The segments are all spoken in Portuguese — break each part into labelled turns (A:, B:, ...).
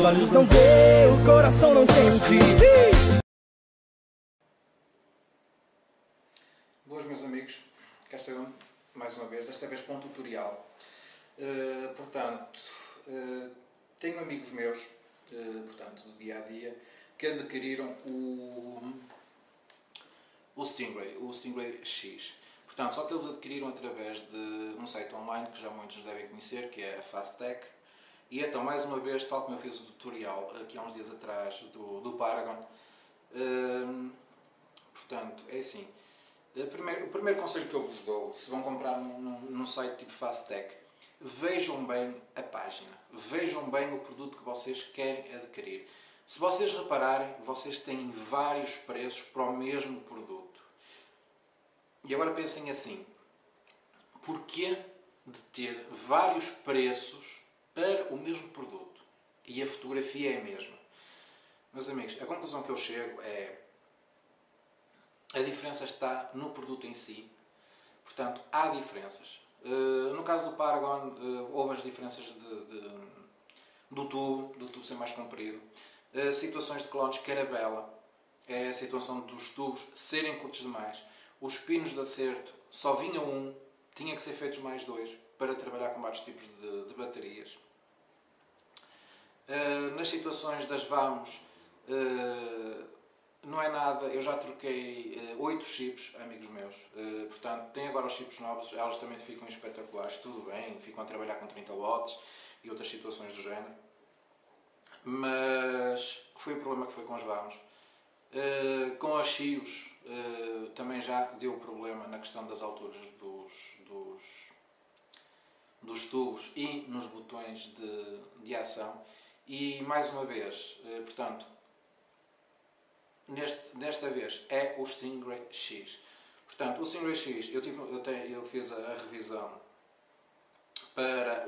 A: olhos não vê, o coração não sente.
B: Boas, meus amigos, cá estou eu mais uma vez, desta vez para um tutorial. Tenho amigos meus, do dia a dia, que adquiriram o Stingray X. Portanto, só que eles adquiriram através de um site online que já muitos devem conhecer, que é a Fasttech. E então, mais uma vez, tal como eu fiz o tutorial aqui há uns dias atrás do Paragon, é assim. O primeiro conselho que eu vos dou, se vão comprar num site tipo Fasttech, vejam bem a página, vejam bem o produto que vocês querem adquirir. Se vocês repararem, vocês têm vários preços para o mesmo produto. E agora pensem assim, porquê de ter vários preços para o mesmo produto? E a fotografia é a mesma. Meus amigos, a conclusão que eu chego é: a diferença está no produto em si. Portanto, há diferenças. No caso do Paragon, houve as diferenças do tubo ser mais comprido. Situações de clones Carabela, é a situação dos tubos serem curtos demais. Os pinos de acerto só vinha um, tinha que ser feitos mais dois para trabalhar com vários tipos de baterias. Nas situações das VAMs, não é nada, eu já troquei 8 chips, amigos meus. Portanto, tem agora os chips novos, elas também ficam espetaculares, tudo bem, ficam a trabalhar com 30 watts e outras situações do género. Mas foi o problema que foi com as VAMs. Com as CIOs também já deu problema na questão das alturas dos tubos e nos botões de ação. E mais uma vez, desta vez é o Stingray X. Portanto, o Stingray X, eu fiz a revisão para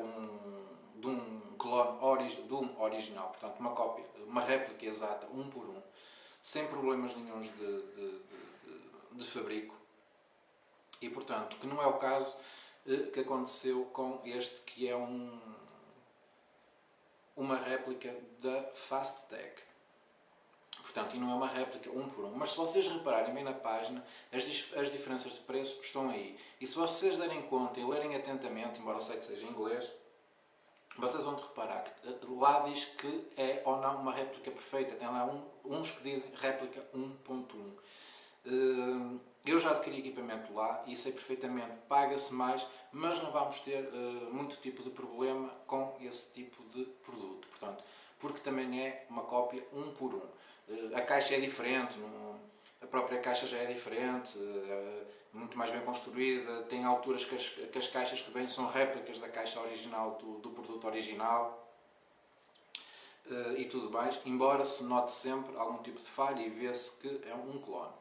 B: de um clone de um original, portanto uma cópia, uma réplica exata, 1 por 1, sem problemas nenhuns de fabrico. E portanto, que não é o caso que aconteceu com este, que é uma réplica da Fasttech. Portanto, e não é uma réplica 1 por 1. Mas se vocês repararem bem na página, as diferenças de preço estão aí. E se vocês derem conta e lerem atentamente, embora eu sei que seja em inglês, vocês vão reparar que lá diz que é ou não uma réplica perfeita. Tem lá uns que dizem réplica 1.1. Eu já adquiri equipamento lá e sei perfeitamente, paga-se mais, mas não vamos ter muito tipo de problema com esse tipo de produto. Portanto, porque também é uma cópia 1 por 1. A caixa é diferente, a própria caixa já é diferente, muito mais bem construída, tem alturas que as caixas que vêm são réplicas da caixa original, do produto original, e tudo mais, embora se note sempre algum tipo de falha e vê-se que é um clone.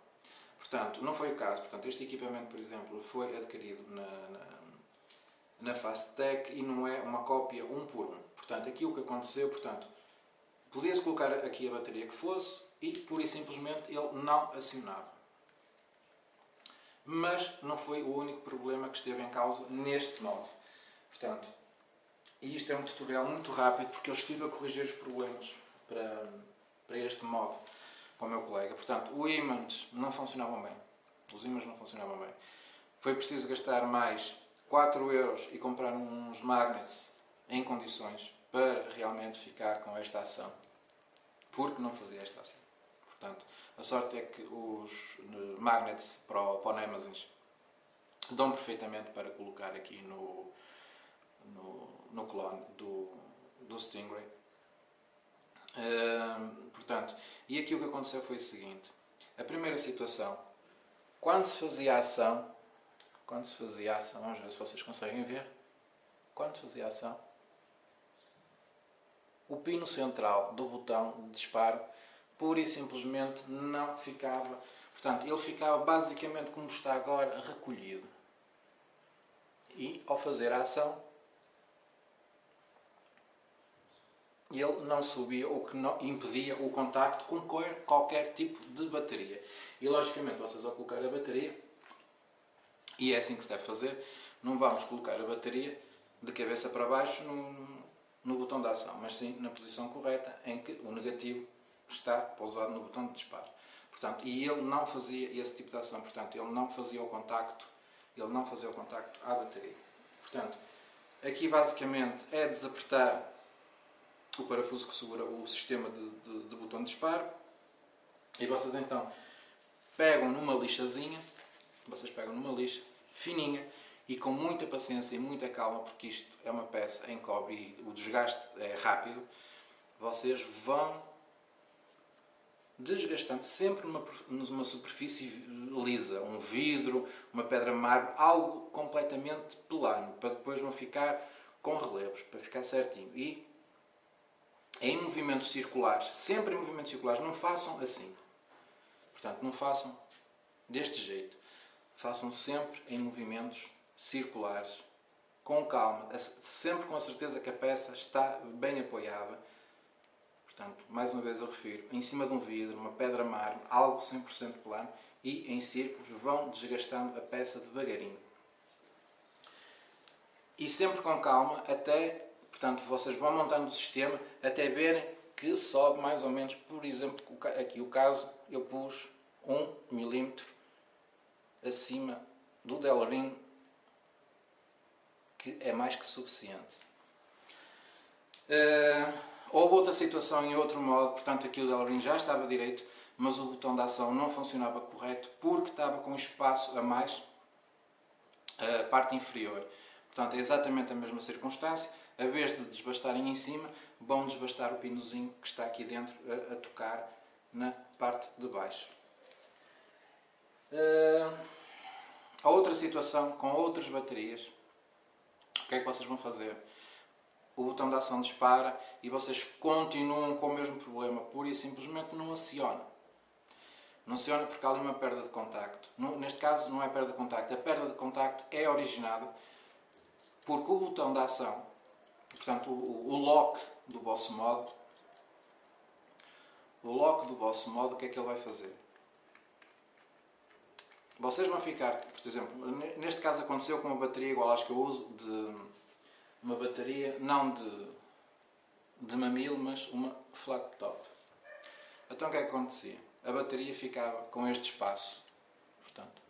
B: Portanto, não foi o caso. Portanto, este equipamento, por exemplo, foi adquirido na Fasttech e não é uma cópia 1 por 1. Portanto, aqui o que aconteceu, podia-se colocar aqui a bateria que fosse e, pura e simplesmente, ele não acionava. Mas não foi o único problema que esteve em causa neste modo. Portanto, e isto é um tutorial muito rápido, porque eu estive a corrigir os problemas para este modo com o meu colega. Portanto, os ímãs não funcionavam bem. Foi preciso gastar mais 4 euros e comprar uns magnets em condições para realmente ficar com esta ação, porque não fazia esta ação. Portanto, a sorte é que os magnets para o Nemesis dão perfeitamente para colocar aqui no clone do Stingray. E aqui o que aconteceu foi o seguinte: a primeira situação, quando se fazia a ação, vamos ver se vocês conseguem ver, quando se fazia a ação, o pino central do botão de disparo pura e simplesmente não ficava, portanto ele ficava basicamente como está agora, recolhido, e ao fazer a ação ele não subia, o que não impedia o contacto com qualquer tipo de bateria. E logicamente vocês ao colocar a bateria, e é assim que se deve fazer, não vamos colocar a bateria de cabeça para baixo no botão de ação, mas sim na posição correta em que o negativo está pousado no botão de disparo. Portanto, e ele não fazia esse tipo de ação, portanto, ele não fazia o contacto à bateria. Portanto, aqui basicamente é desapertar o parafuso que segura o sistema de botão de disparo, e vocês então pegam numa lixazinha, fininha, e com muita paciência e muita calma, porque isto é uma peça em cobre e o desgaste é rápido, vocês vão desgastando sempre numa superfície lisa, um vidro, uma pedra mármore, algo completamente plano, para depois não ficar com relevos, para ficar certinho. E em movimentos circulares, sempre em movimentos circulares, não façam assim. Portanto, não façam deste jeito. Façam sempre em movimentos circulares, com calma, sempre com a certeza que a peça está bem apoiada. Portanto, mais uma vez eu refiro, em cima de um vidro, uma pedra mármore, algo 100% plano, e em círculos vão desgastando a peça devagarinho. E sempre com calma, até, portanto, vocês vão montando o sistema, até verem que sobe mais ou menos, por exemplo, aqui o caso, eu pus 1 milímetro acima do Delrin, que é mais que suficiente. Houve outra situação em outro modo, portanto aqui o Delrin já estava direito, mas o botão de ação não funcionava correto porque estava com espaço a mais a parte inferior. Portanto é exatamente a mesma circunstância, a vez de desbastarem em cima, vão desbastar o pinozinho que está aqui dentro a tocar na parte de baixo. A outra situação com outras baterias, o que é que vocês vão fazer? O botão de ação dispara e vocês continuam com o mesmo problema, pura e simplesmente não aciona. Não aciona porque há ali uma perda de contacto. Neste caso não é perda de contacto, a perda de contacto é originada porque o botão de ação, portanto o lock do vosso modo, o que é que ele vai fazer? Vocês vão ficar, por exemplo, neste caso aconteceu com uma bateria igual às que eu uso, uma bateria não de mamilo, mas uma flat top. Então o que é que acontecia? A bateria ficava com este espaço, portanto,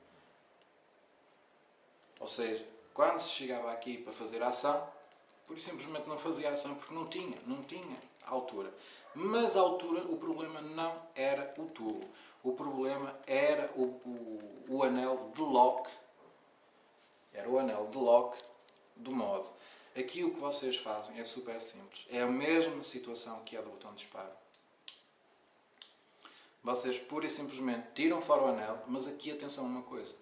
B: ou seja, quando se chegava aqui para fazer a ação, por simplesmente não fazia a ação porque não tinha altura. Mas a altura, o problema não era o tubo, o problema era o anel de lock, do modo. Aqui o que vocês fazem é super simples, é a mesma situação que é do botão de disparo. Vocês pura e simplesmente tiram fora o anel, mas aqui atenção a uma coisa,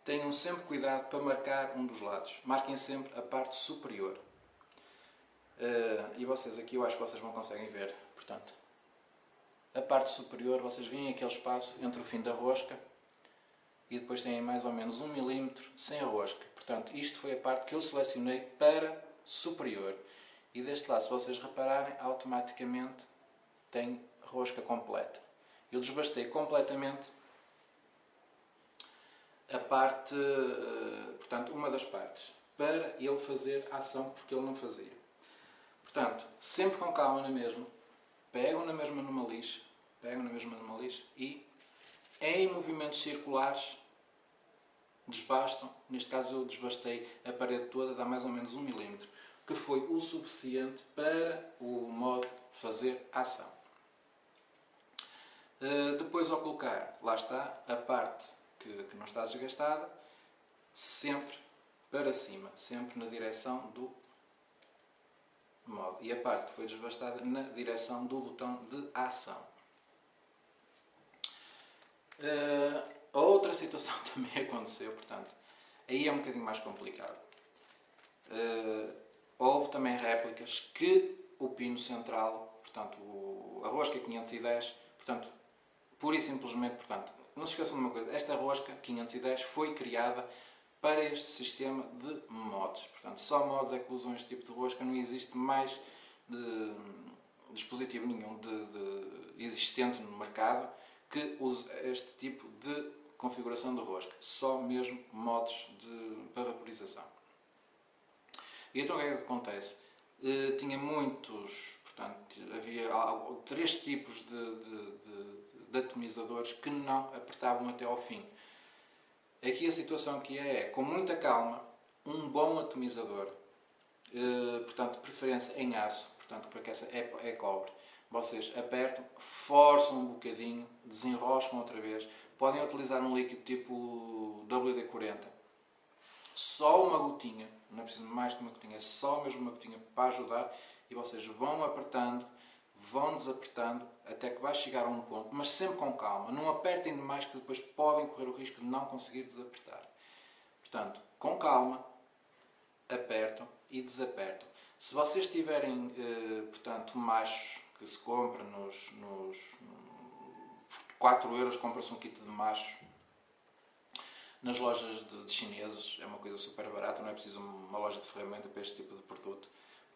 B: tenham sempre cuidado para marcar um dos lados, marquem sempre a parte superior. E vocês aqui, eu acho que vocês não conseguem ver, portanto, a parte superior, vocês veem aquele espaço entre o fim da rosca e depois têm mais ou menos 1 milímetro sem a rosca. Portanto, isto foi a parte que eu selecionei para superior. E deste lado, se vocês repararem, automaticamente tem rosca completa. Eu desbastei completamente a parte, portanto, uma das partes, para ele fazer a ação porque ele não fazia. Portanto, sempre com calma na mesma, pegam na mesma numa lixa e em movimentos circulares desbastam. Neste caso eu desbastei a parede toda, dá mais ou menos 1 milímetro, que foi o suficiente para o modo fazer a ação. Depois ao colocar, lá está, a parte que não está desgastada, sempre para cima, sempre na direção do modo, e a parte que foi desbastada na direção do botão de ação. A outra situação também aconteceu, portanto, aí é um bocadinho mais complicado. Houve também réplicas que o pino central, portanto, a rosca 510, portanto, pura e simplesmente, portanto, não se esqueçam de uma coisa, esta rosca 510 foi criada para este sistema de mods. Portanto, só mods é que usam este tipo de rosca, não existe mais dispositivo nenhum existente no mercado que use este tipo de configuração de rosca. Só mesmo mods para vaporização. E então o que é que acontece? tinha muitos, portanto, havia 3 tipos de atomizadores que não apertavam até ao fim. Aqui a situação que é, com muita calma, um bom atomizador, portanto, de preferência em aço, portanto, porque essa é cobre. Vocês apertam, forçam um bocadinho, desenroscam outra vez. Podem utilizar um líquido tipo WD-40. Só uma gotinha, não é preciso mais que uma gotinha, é só mesmo uma gotinha para ajudar. E vocês vão apertando, vão desapertando, até que vai chegar a um ponto, mas sempre com calma. Não apertem demais que depois podem correr o risco de não conseguir desapertar. Portanto, com calma, apertam e desapertam. Se vocês tiverem, portanto, machos que se compra nos 4€ compra-se um kit de machos nas lojas de chineses, é uma coisa super barata, não é preciso uma loja de ferramenta para este tipo de produto.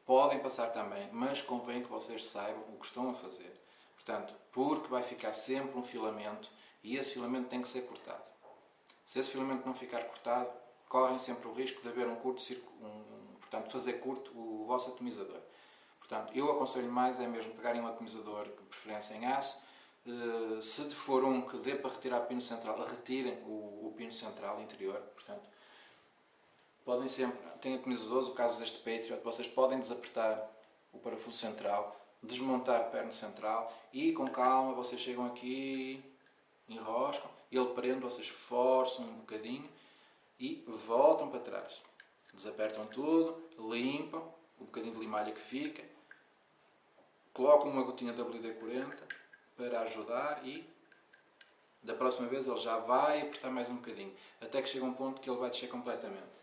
B: Podem passar também, mas convém que vocês saibam o que estão a fazer. Portanto, porque vai ficar sempre um filamento e esse filamento tem que ser cortado. Se esse filamento não ficar cortado, correm sempre o risco de haver um curto-circuito, portanto, fazer curto o vosso atomizador. Portanto, eu aconselho mais é mesmo pegarem um atomizador, de preferência em aço. Se for um que dê para retirar o pino central, retirem o pino central interior. Portanto, podem sempre, tem atomizadores, o caso deste Patriot, vocês podem desapertar o parafuso central, desmontar o perno central e com calma vocês chegam aqui, enroscam, ele prende, vocês forçam um bocadinho e voltam para trás. Desapertam tudo, limpam o bocadinho de limalha que fica, colocam uma gotinha de WD-40 para ajudar e da próxima vez ele já vai apertar mais um bocadinho, até que chega um ponto que ele vai descer completamente.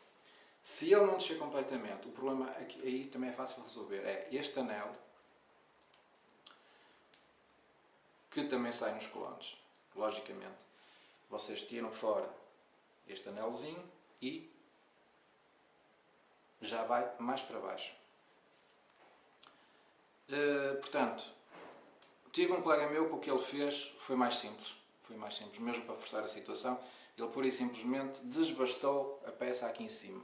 B: Se ele não descer completamente, o problema aqui, aí também é fácil de resolver, é este anel, que também sai nos colonos, logicamente. Vocês tiram fora este anelzinho e já vai mais para baixo. Portanto, tive um colega meu que o que ele fez foi mais simples, mesmo para forçar a situação. Ele pura e simplesmente desbastou a peça aqui em cima.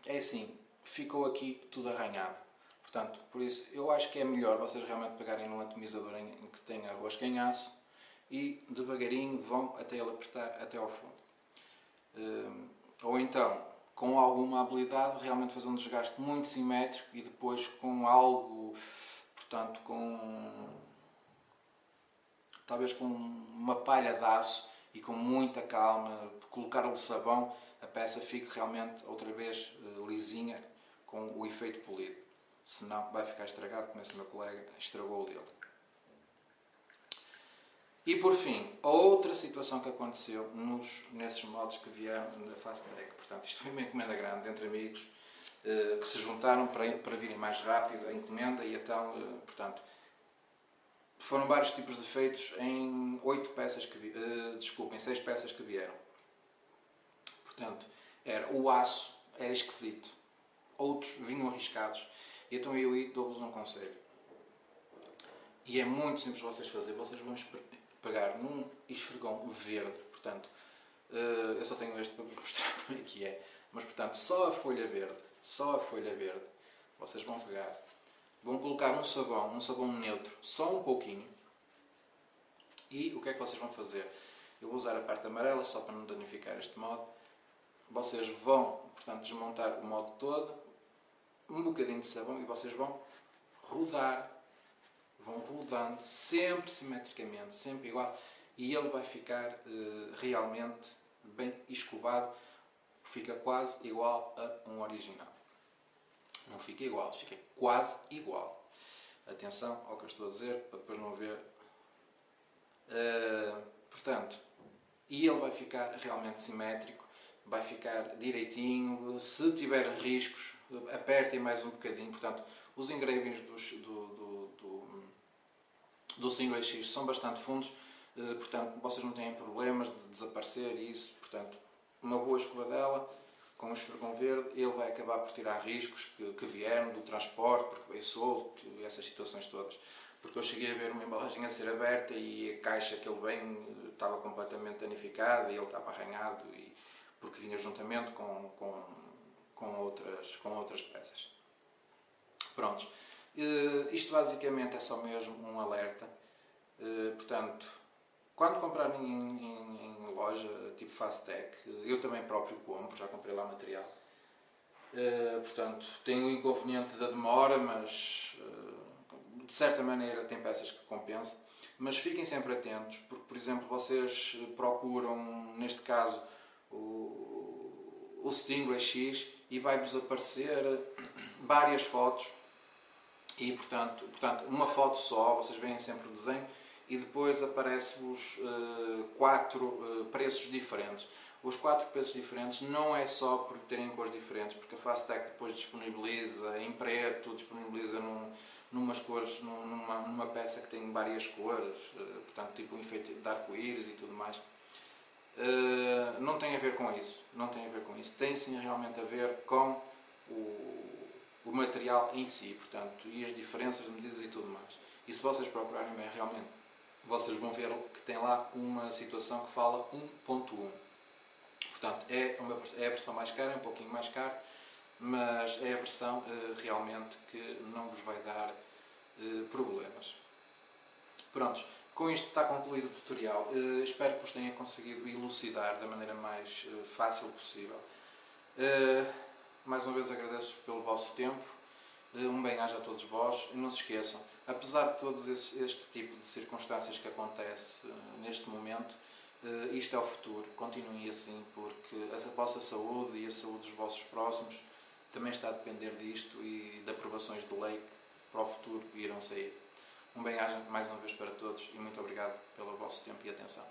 B: É assim, ficou aqui tudo arranhado. Portanto, por isso, eu acho que é melhor vocês realmente pegarem num atomizador em que tenha rosca em aço e devagarinho vão até ele apertar até ao fundo. Ou então, com alguma habilidade, realmente fazer um desgaste muito simétrico e depois com algo, portanto, talvez com uma palha de aço e com muita calma, colocar-lhe sabão, a peça fique realmente outra vez lisinha, com o efeito polido. Senão vai ficar estragado, como esse meu colega estragou o dele. E por fim, outra situação que aconteceu nesses modos que vieram da Fastec. Portanto, isto foi uma encomenda grande entre amigos que se juntaram para virem mais rápido a encomenda e então, portanto, foram vários tipos de defeitos em 6 peças que vieram. Portanto, o aço era esquisito, outros vinham arriscados, e então eu aí dou-vos um conselho. E é muito simples vocês fazerem, vocês vão pegar num esfregão verde, portanto, eu só tenho este para vos mostrar como é que é, mas portanto, só a folha verde, vocês vão pegar, vão colocar um sabão neutro, só um pouquinho, e o que é que vocês vão fazer? Eu vou usar a parte amarela só para não danificar este modo. Vocês vão, portanto, desmontar o modo todo, um bocadinho de sabão e vocês vão rodar, vão rodando sempre simetricamente, sempre igual, e ele vai ficar realmente bem escovado, fica quase igual a um original. Não fica igual, fica quase igual. Atenção ao que eu estou a dizer, para depois não ver. Portanto, e ele vai ficar realmente simétrico, vai ficar direitinho. Se tiver riscos, apertem mais um bocadinho. Portanto, os engravings do Stingray X são bastante fundos, portanto, vocês não têm problemas de desaparecer e isso. Portanto, uma boa escovadela com o esfregão verde, ele vai acabar por tirar riscos que vieram do transporte, porque veio solto e essas situações todas. Porque eu cheguei a ver uma embalagem a ser aberta e a caixa que ele vem estava completamente danificada e ele estava arranhado, porque vinha juntamente com outras peças. Prontos. Isto basicamente é só mesmo um alerta. Portanto, quando comprarem em loja tipo Fastec, eu também próprio compro, já comprei lá material. Portanto, tem o inconveniente da demora, mas de certa maneira tem peças que compensam. Mas fiquem sempre atentos, porque, por exemplo, vocês procuram, neste caso, o Stingray X e vai-vos aparecer várias fotos e, portanto, uma foto só, vocês veem sempre o desenho e depois aparece-vos 4 preços diferentes. Os 4 preços diferentes não é só por terem cores diferentes, porque a Fastec depois disponibiliza em preto, disponibiliza numas cores, numa peça que tem várias cores, portanto tipo um efeito de arco-íris e tudo mais. Não tem a ver com isso, não tem a ver com isso. Tem sim realmente a ver com o material em si, portanto, e as diferenças de medidas e tudo mais. E se vocês procurarem bem, realmente, vocês vão ver que tem lá uma situação que fala 1.1. Portanto, é a versão mais cara, é um pouquinho mais cara, mas é a versão realmente que não vos vai dar problemas. Prontos, com isto está concluído o tutorial. Espero que vos tenha conseguido elucidar da maneira mais fácil possível. Mais uma vez agradeço pelo vosso tempo. Um bem-aja a todos vós. E não se esqueçam, apesar de todo este tipo de circunstâncias que acontece neste momento, isto é o futuro. Continuem assim, porque a vossa saúde e a saúde dos vossos próximos também está a depender disto e de aprovações de lei que para o futuro irão sair. Um bem-aja mais uma vez para todos e muito obrigado pelo vosso tempo e atenção.